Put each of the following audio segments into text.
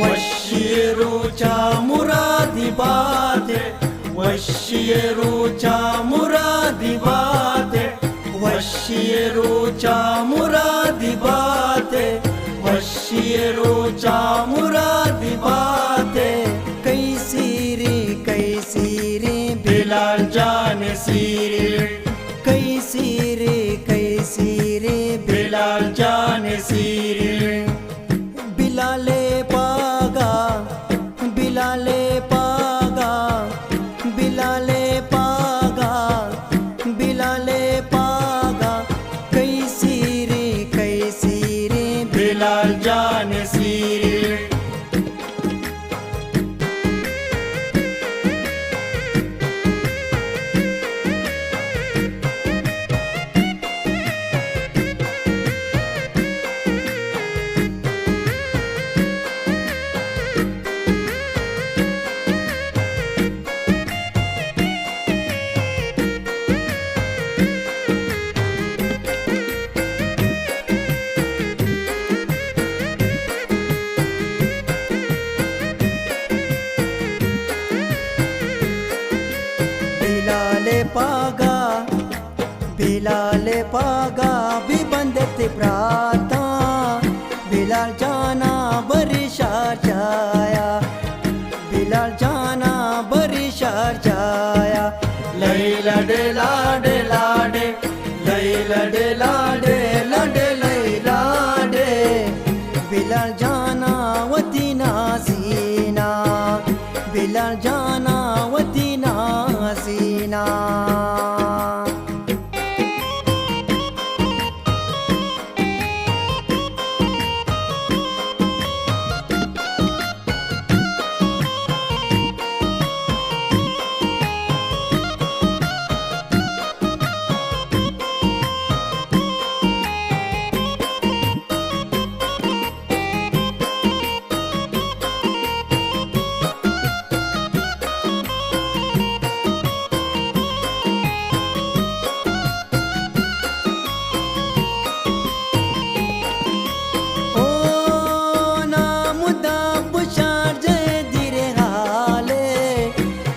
वशियरूचा मुरादी बाते, वशियरूचा मुरादी बाते, वशियरूचा मुरादी बाते, वशियरूचा मुरादी बाते। कैसी रे बिलाल जान सीरे, कैसी रे बिलाल जान सीरे। बिलाले पागा, बिलाले पागा, बिलाले पागा, बिलाले पागा। कैसी रे बिलाल जान सीरे। पागा, बिलाले पागा भी बंदते प्राता। बिलाल जाना बरिशार जाया, बिलाल जाना बरिशार जाया। लैला डे लाडे लाडे, लैला डे लाडे लाडे लैला डे। बिलाल जाना वतीना सीना, बिलाल जाना वतीना सीना।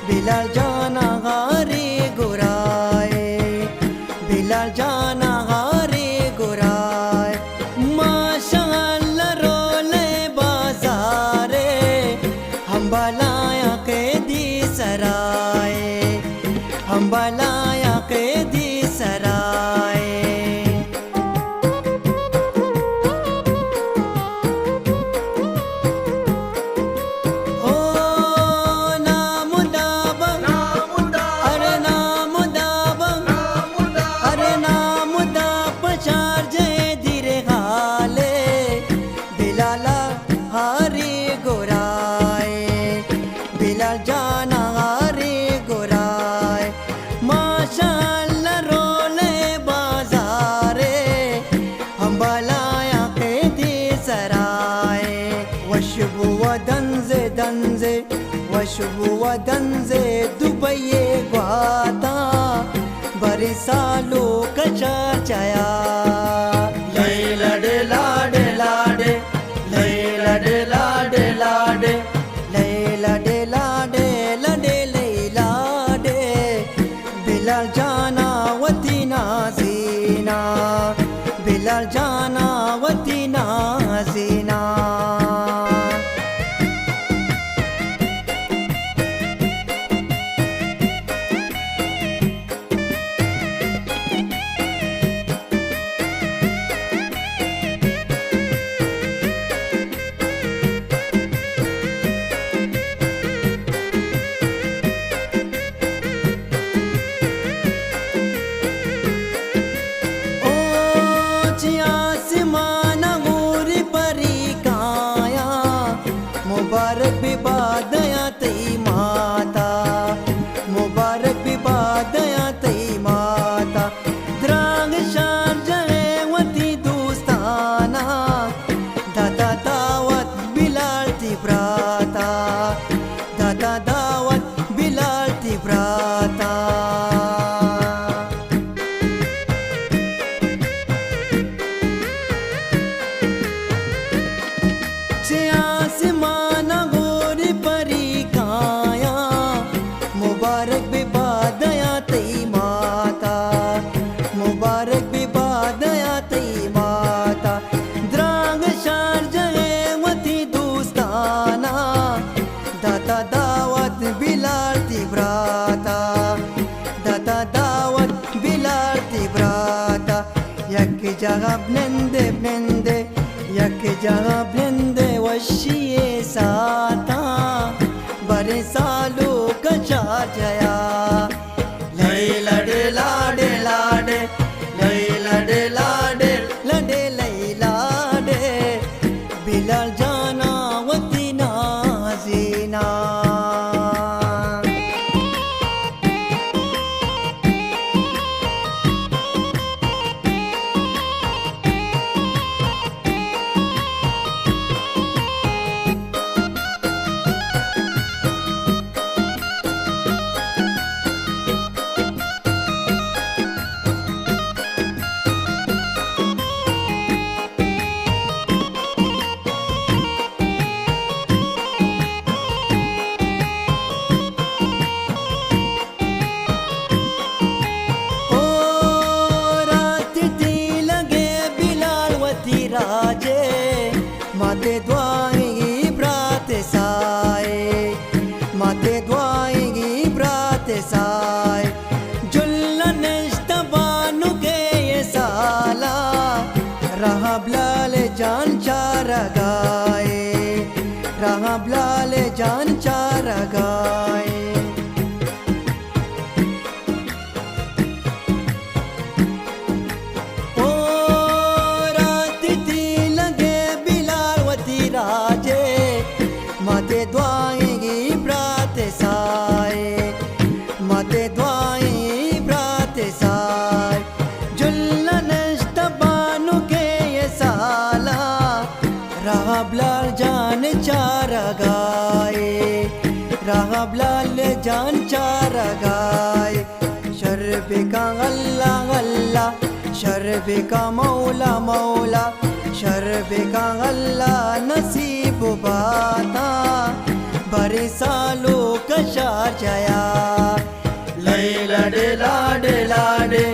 बिलाल जाना हारे गुराए, बिलाल जाना हारे गुराए। माशाअल्लाह रोले बाजारे, हम बलाया के दी सराय, हम बलाया के दी सराय। बिलाल जाना हारे गुराए, माशाअल्लाह रोले बाजारे, हम बलाया के दी सराय। वशबु व दंजे दंजे, वशबु व दंजे दुबई ग्वाता। बरे सालो कचा चया। लैला डे लाडे लाडे, लैला डे लाडे लाडे, लैला डे लाडे लाडे लैला डे। बिलाल जाना वतीना सीना, बिलाल जाना वतीना सीना। wati brata yak jaga blende yak jaga blende washiye sata bare salu kacha jaya laila de lade lade laila de lade lade laila de bilal jana wati nazina राजे माते द्वाएगी ब्रात साए माते द्वाएगी ब्रात साए जुल्लन इश्तबानु के ये साला रहा ब्लाल जान चार गाए रहा ब्लाल जान चार गाए माते द्वाएगी ब्रात साए माते द्वाएगी ब्रात साए जुल्लन इश्तबानु के ये साला रहा ब्लाल जान चार गाए रहा ब्लाल जान चार गाए शर्बे का गल्ला गल्ला शर्बे का मौला मौला शर्बे का गल्ला नसीब बाता बरे सालो कशार जया लैला डे लाडे लाडे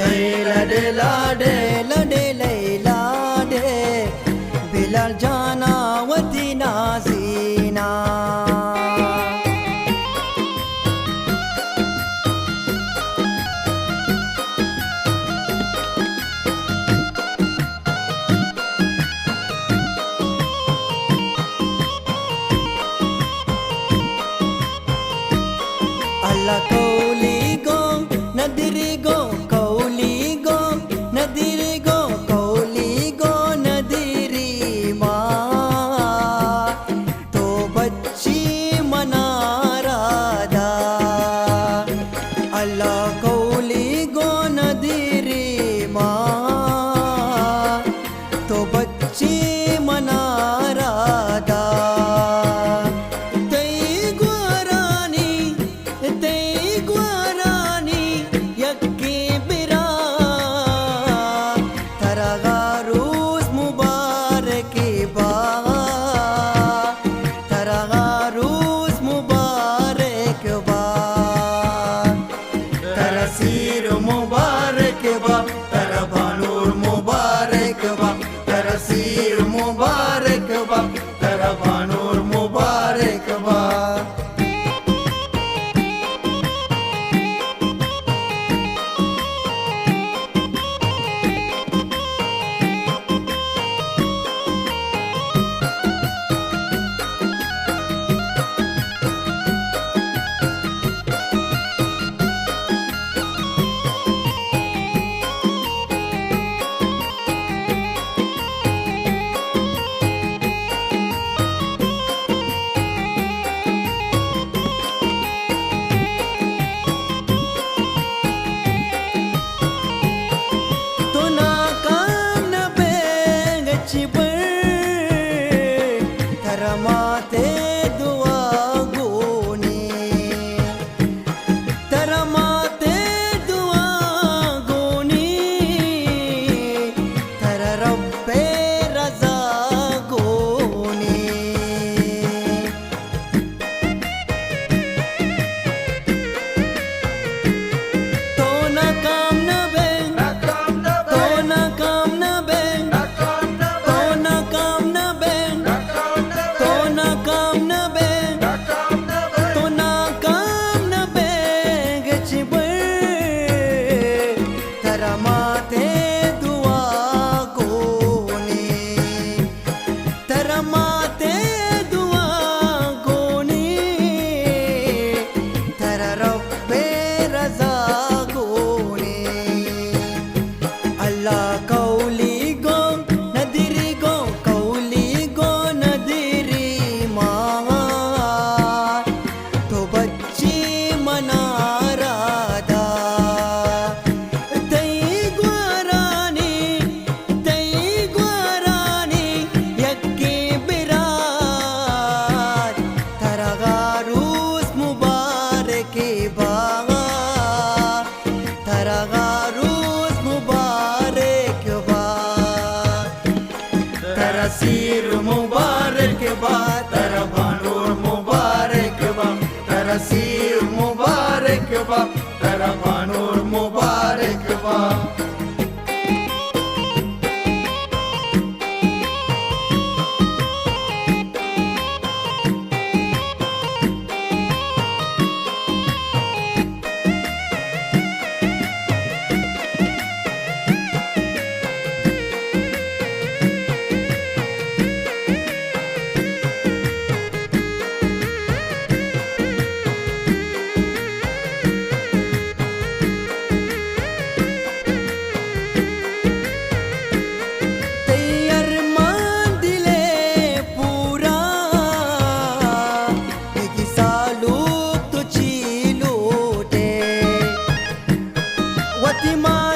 लैला डे लाडे लडे लैला डे बिलाल जाना वती नाजीना कौली गो नदीरी गो कौली गो नदीरी गो कौली गो नदीरी माँ तो बच्ची मना राधा अल्लाह कौली गो नदीरी माँ तो बच्ची मना राधा मुबारक बा तेरा भानूर मुबारक बा तेरा सीर मुबारक बा तेरा भानूर मुबारक बा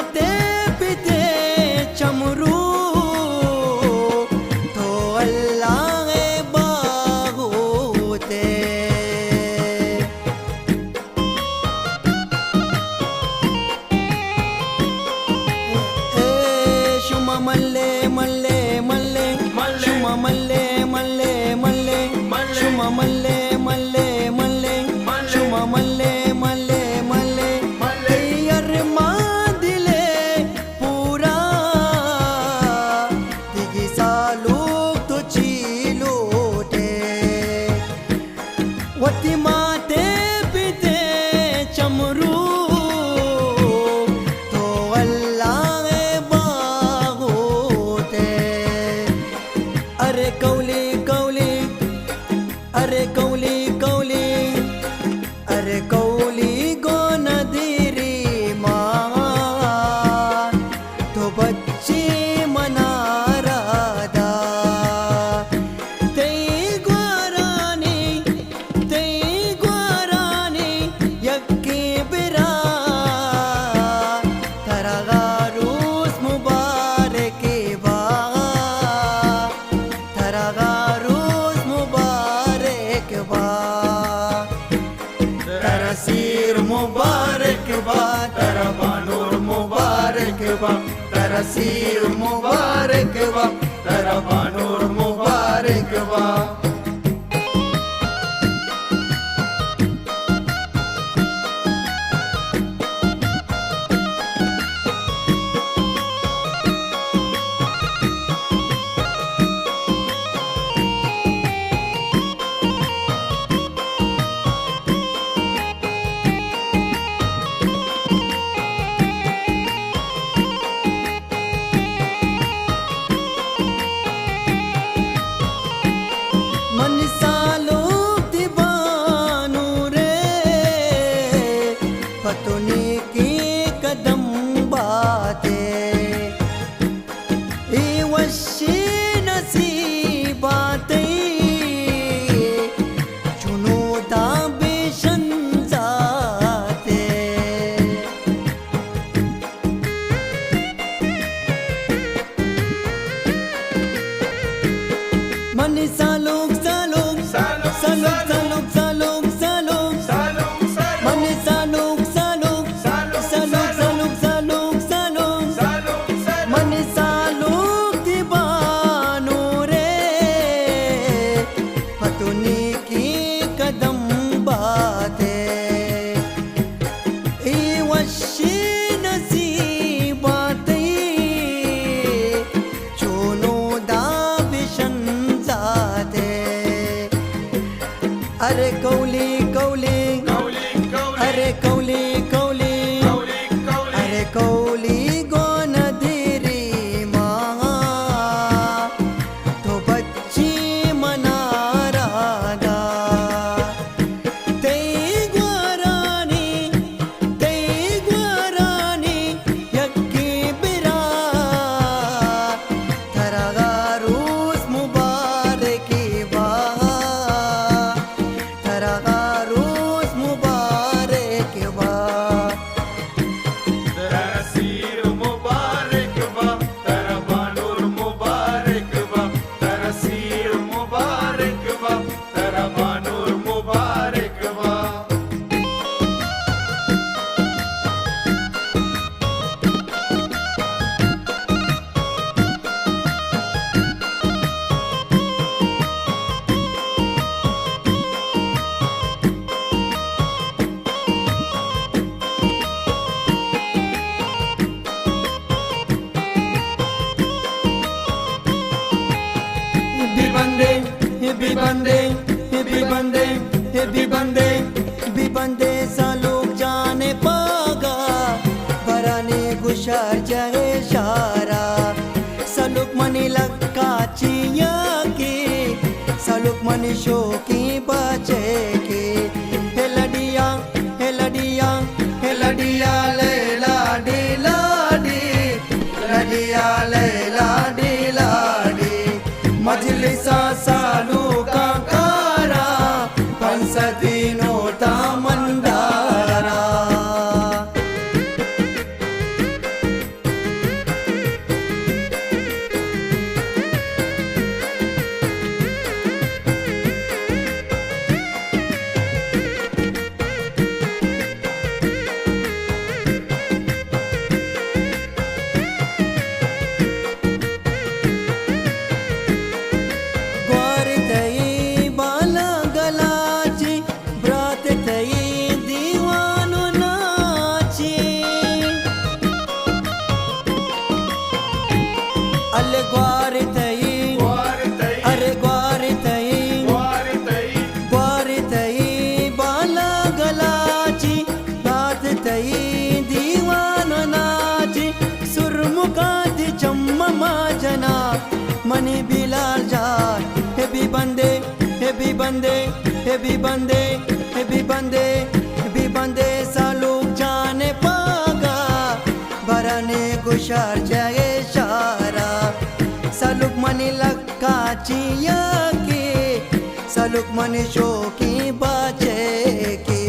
माते पिते चमरू तो अल्लाह बागोते शुमा मल्ले मल्ले मल्ले शुमा मल्ले मल्ले मल्ले शुमा मल्ले मल्ले मल्ले शुमा मल्ले मल्ले मल्ले अरमा दिले पूरा दिगी सालूक तो चीलोटे वती माते पिते चमरू तो अल्लाह बागोते अरे कौली कौली अरे कौली कौली अरे कौली गो नदीरी माँ तो बच्ची मना राधा तेई ग्वारानी यक्की बिरा तरगारूस मुबारक बा तरगारूस मुबारक बा तरसीर मुबारक बा तरबानूर मुबारक बा तरसीर मुबारक बा तरबानूर मुबारक बा मन सालों दीवानू रे पतुनी की कदम बाते ए वशी नसीबाते चुनो दाबिशन जाते मन सालों सालों सालों सालों सालों सालों मन सालों सालों सालों सालों सालों सालों मन सालों दीवानू रे पतुनी की कदम बाते ए वशी नसीबाते चुनो दाबिशन जाते अरे कौली कौली अरे कौली कौली अरे कौली गो नदीरी माँ तो बच्ची मना राधा तेई ग्वारानी यक्की बिरा तरगारूस मुबारक बा तरगारूस मुबारक बा तरसीर मुबारक बा तरबानूर मुबारक बा तरसीर मुबारक बा तरबानूर मुबारक बा बंदे सालूक जाने पागा बराने गुशार जहे शारा सालूक मनी लक्का चिया की सालूक मनी शोकी बचे की हेलडिया हेलडिया हेलडिया लैला डीला डी लडिया लैला डीला डी मजलिसा सालूका कारा पंसदीनो तामंदारा अले ग्वार तई अरे ग्वार तई बाला गलाची बात तई दीवानो नाची सुरमुखात चम्मा जना मनी बिलाल जान हे भी बंदे हे भी बंदे हे भी बंदे हे भी बंदे हे भी बंदे सालूक जाने पागा भराने गुशार जाए शारा सालूक मनी लक्का चिया के सालूक मनी शोकी बाचे के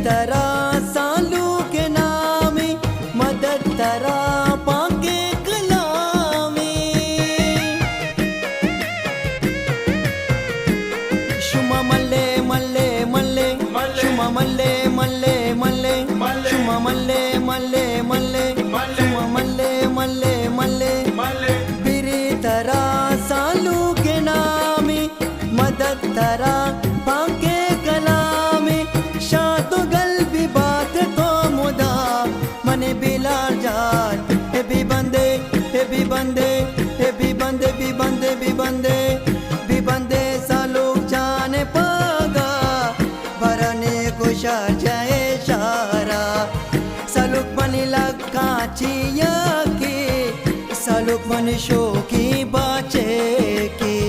तरा सालू के नामी मदद तरा पाके कलामी शुमा मल्ले मल्ले मल्ले शुमा मल्ले मल्ले मल्ले शुमा मल्ले मल्ले मल्ले शुमा मल्ले मल्ले मल्ले बिरी तरा सालू के नामी मदद तरा पाके कलामी शादो गल्बी बात तो मुदा मने बिलाल जान हे भी बंदे हे भी बंदे हे भी बंदे भी बंदे भी बंदे भी बंदे सालूक जाने पागा भरने गुशार जाए शारा सालूक मनी लक्का चिया के सालूक मनी शोकी बाचे की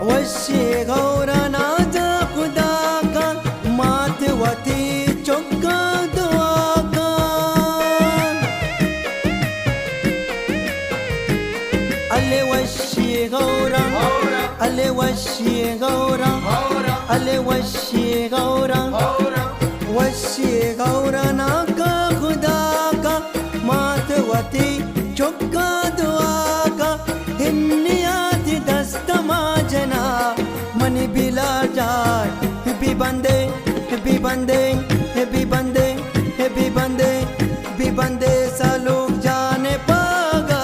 वशी गौरना जा खुदा का मातवती चौका दुआ का अले वशी गौरा अले वशी गौरा अले वशी गौरा वशी गौरना का खुदा का मातवती चौका दुआ का हिन्नियाती दस्तमा जना मनी बिलाल जान भी बंदे भी बंदे भी बंदे भी बंदे भी बंदे सालूक जाने पागा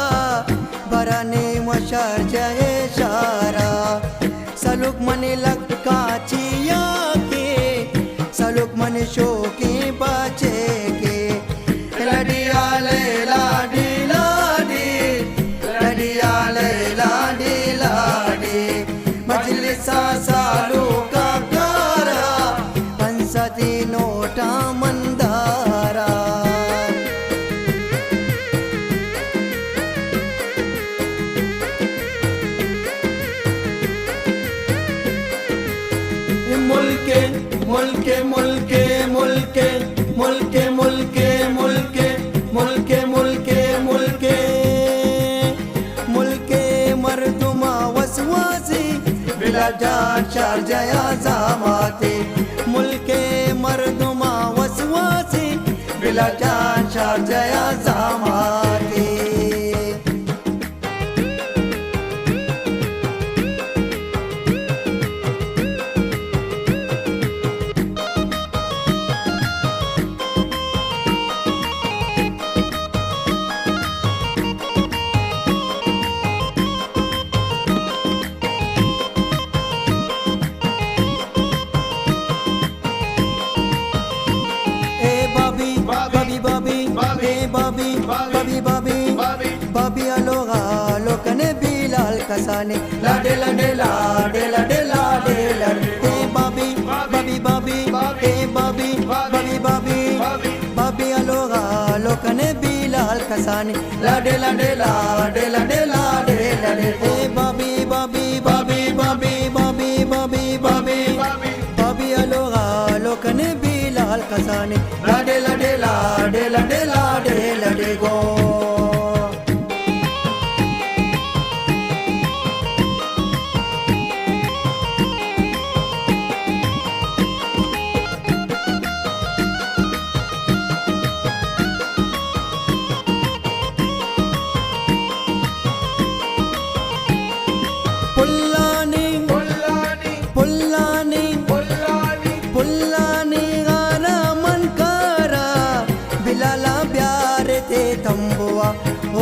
भराने मशार जाए शारा सालूक मनी लक्का चिया के सालूक मनी शोकी बाचे के लडिया ले लाडी लाडी लडिया ले लाडी लाडी मजलिसा सालूका गारा हंसती नोटा मंदारा मुल्के मुल्के मुल्के मुल्के मुल्के मुल्के मुल्के मुल्के मुल्के मुल्के मुल्के मर्दुमा वसवासी बिला जान शार जया जामाते मुल्के मर्दुमा वसवासी बिला जान शार जया जामाते बाबी अलोगा लोकने बिलाल कसाने लाडे लाडे लाडे लाडे लाडे लाडे हे बाबी बाबी बाबी हे बाबी बाबी बाबी बाबी अलोगा लोकने बिलाल कसाने लाडे लाडे लाडे लाडे लाडे लाडे हे बाबी बाबी बाबी बाबी बाबी बाबी बाबी बाबी अलोगा लोकने Bilal Bilal Kasani, lade lade lade lade lade lade go. पुल्लानी पुल्लानी पुल्लानी पुल्लानी पुल्लानी गाना मन करा बिलाला प्यार थे तंबुआ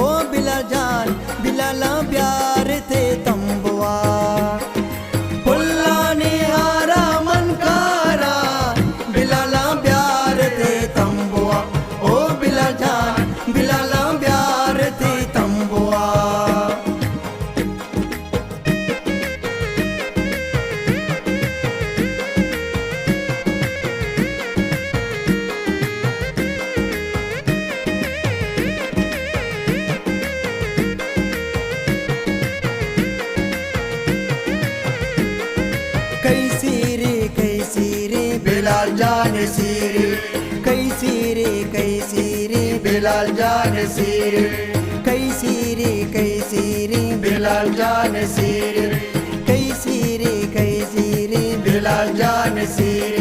ओ बिलाल जान बिलाला प्यार थे तंबुआ पुल्लानी गाना मन करा बिलाला प्यार थे तंबुआ ओ बिलाल जान बिलाला प्यार थे तंबुआ कैसी रे बिलाल जान सीरे कैसी रे बिलाल जान सीरे कैसी रे बिलाल जान सीरे कैसी रे बिलाल जान सीरे